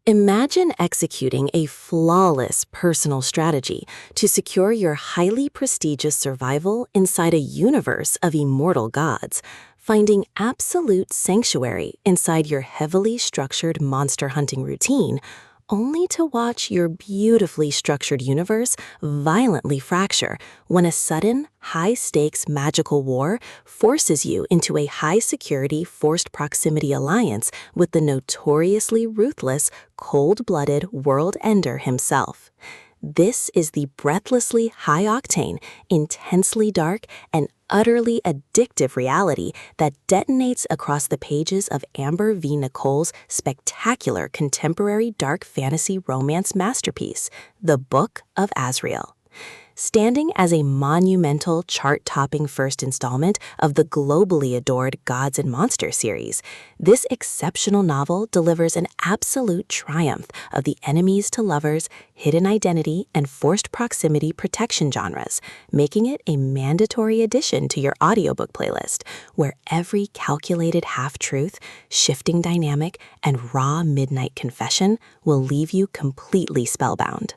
Imagine executing a flawless personal strategy to secure your highly prestigious survival inside a universe of immortal gods, finding absolute sanctuary inside your heavily structured monster hunting routine, only to watch your beautifully structured universe violently fracture when a sudden, high-stakes magical war forces you into a high-security forced proximity alliance with the notoriously ruthless, cold-blooded world ender himself. This is the breathlessly high-octane, intensely dark, and utterly addictive reality that detonates across the pages of Amber v. Nicole's spectacular contemporary dark fantasy romance masterpiece, The Book of Azrael. Standing as a monumental, chart-topping first installment of the globally adored Gods and Monsters series, this exceptional novel delivers an absolute triumph of the enemies to lovers, hidden identity, and forced proximity protection genres, making it a mandatory addition to your audiobook playlist, where every calculated half-truth, shifting dynamic, and raw midnight confession will leave you completely spellbound.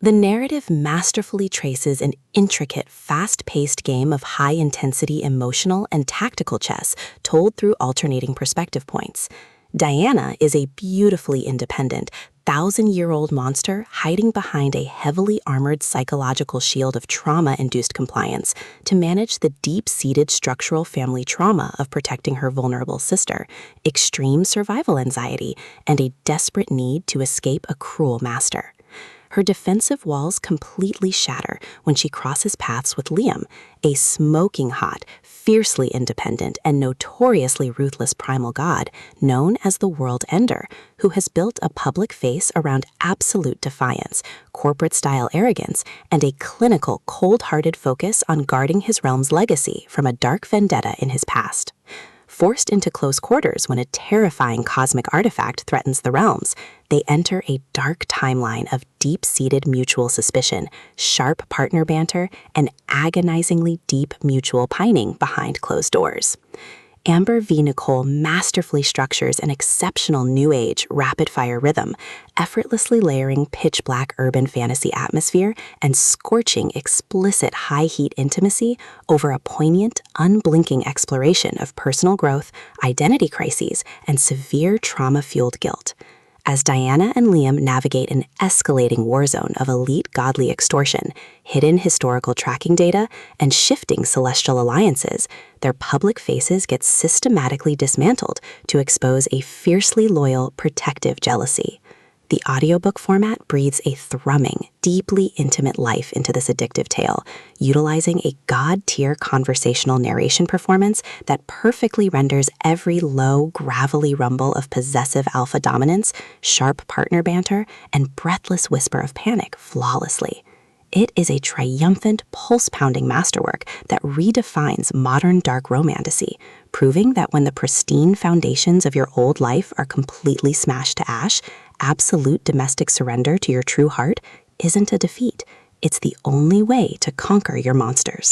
The narrative masterfully traces an intricate, fast-paced game of high-intensity emotional and tactical chess told through alternating perspective points. Dianna is a beautifully independent, thousand-year-old monster hiding behind a heavily armored psychological shield of trauma-induced compliance to manage the deep-seated structural family trauma of protecting her vulnerable sister, extreme survival anxiety, and a desperate need to escape a cruel master. Her defensive walls completely shatter when she crosses paths with Liam, a smoking hot, fiercely independent, and notoriously ruthless primal god known as the World Ender, who has built a public face around absolute defiance, corporate-style arrogance, and a clinical, cold-hearted focus on guarding his realm's legacy from a dark vendetta in his past. Forced into close quarters when a terrifying cosmic artifact threatens the realms, they enter a dark timeline of deep-seated mutual suspicion, sharp partner banter, and agonizingly deep mutual pining behind closed doors. Amber v. Nicole masterfully structures an exceptional new age, rapid-fire rhythm, effortlessly layering pitch-black urban fantasy atmosphere and scorching explicit high-heat intimacy over a poignant, unblinking exploration of personal growth, identity crises, and severe trauma-fueled guilt. As Dianna and Liam navigate an escalating war zone of elite godly extortion, hidden historical tracking data, and shifting celestial alliances, their public faces get systematically dismantled to expose a fiercely loyal, protective jealousy. The audiobook format breathes a thrumming, deeply intimate life into this addictive tale, utilizing a god-tier conversational narration performance that perfectly renders every low, gravelly rumble of possessive alpha dominance, sharp partner banter, and breathless whisper of panic flawlessly. It is a triumphant, pulse-pounding masterwork that redefines modern dark romantasy, proving that when the pristine foundations of your old life are completely smashed to ash, absolute domestic surrender to your true heart isn't a defeat. It's the only way to conquer your monsters.